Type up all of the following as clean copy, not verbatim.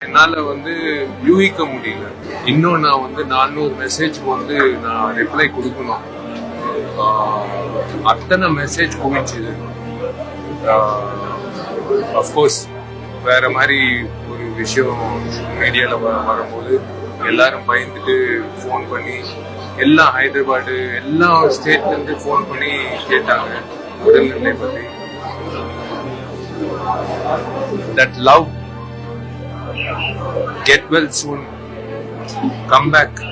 என்னால யூகிக்க முடியல. இன்னும் நான் 400 மெசேஜ்க்கு நான் ரிப்ளை கொடுக்கணும். அத்தனை மெசேஜ் குவிச்சுது. அஃப்கோர்ஸ் வேற மாதிரி ஒரு விஷயம் மீடியால வரும்போது எல்லாரும் பயந்துட்டு ஃபோன் பண்ணி, எல்லாம் ஹைதராபாடு எல்லா ஸ்டேட்ல இருந்து ஃபோன் பண்ணி கேட்டாங்க உடல்நிலை பத்தி. That love, get well soon, come back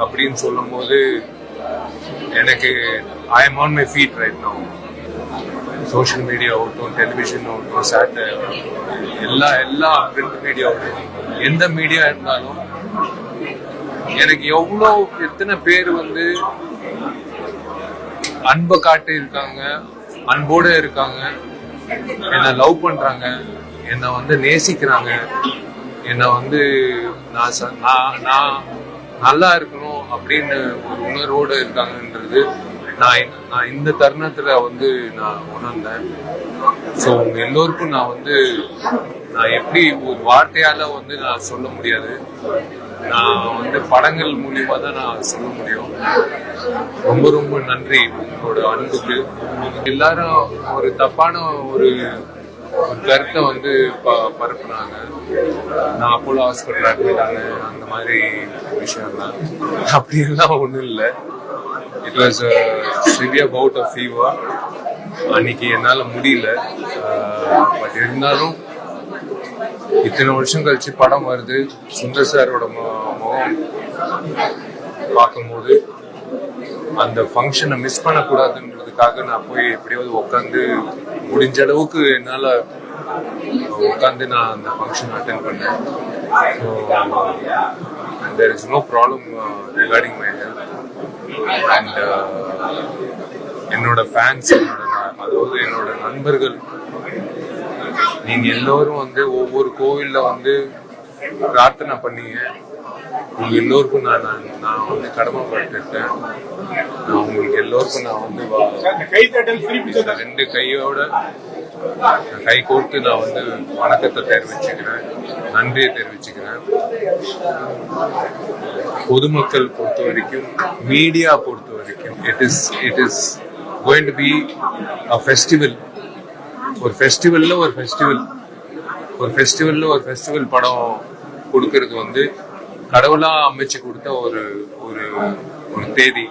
அப்படின்னு சொல்லும் போது எனக்கு I am on my feet right now. Social media ஆகட்டும், டெலிவிஷன் ஆகட்டும், சேட்டலைட், எல்லா பிரிண்ட் மீடியா ஆகட்டும், எந்த மீடியா இருந்தாலும் எனக்கு எத்தனை பேர் அன்பை காட்டி இருக்காங்க, அன்போட இருக்காங்க, என்னை லவ் பண்றாங்க, என்னை நேசிக்கிறாங்க, என்னை நான் நல்லா இருக்கணும் அப்படின்னு ஒரு உணர்வோடு இருக்காங்கன்றது நான் இந்த தருணத்துல நான் உணர்ந்தேன். ஸோ உங்க எல்லோருக்கும் நான் எப்படி ஒரு வார்த்தையால நான் சொல்ல முடியாது. நான் படங்கள் மூலியமா தான் நான் சொல்ல முடியும். ரொம்ப ரொம்ப நன்றி உங்களோட அன்புக்கு. எல்லாரும் ஒரு தப்பான ஒரு கருத்தை பரப்புனாங்க. நான் அப்போலோ ஹாஸ்பிட்டல் அட்மிட் ஆனேன், அந்த மாதிரி விஷயம்லாம். அப்படியெல்லாம் ஒன்றும் இல்லை. It was severe bout of fever. அன்னைக்கு என்னால முடியல. பட் இருந்தாலும் இத்தனை வருஷம் கழிச்சு படம் வருது, சுந்தர் சாரோட முகம் பார்க்கும்போது அந்த ஃபங்க்ஷனை மிஸ் பண்ணக்கூடாதுன்றதுக்காக நான் போய் எப்படியாவது உட்காந்து முடிஞ்ச அளவுக்கு என்னால உட்காந்து நான் அந்த ஃபங்க்ஷன் அட்டென்ட் பண்ணேன். So there is no problem regarding my health. And என்னோட ஃபேன்ஸ், அதாவது என்னோட நண்பர்கள், நீங்க எல்லோரும் ஒவ்வொரு கோவில்ல பிரார்த்தனை பண்ணீங்க. உங்க எல்லோருக்கும் நான் கடமைப்பட்டுட்டேன். நான் உங்களுக்கு எல்லோருக்கும் நான் ரெண்டு கையோட கை கோர்த்து நான் வணக்கத்தை தெரிவிச்சுக்கிறேன், நன்றியை தெரிவிச்சுக்கிறேன். பொதுமக்கள் பொறுத்த வரைக்கும், மீடியா பொறுத்த வரைக்கும், it is going to be a festival. ஒரு ஃபெஸ்டிவல்ல படம் கொடுக்கறது கடவுளா அமைச்சு கொடுத்த ஒரு தேதி.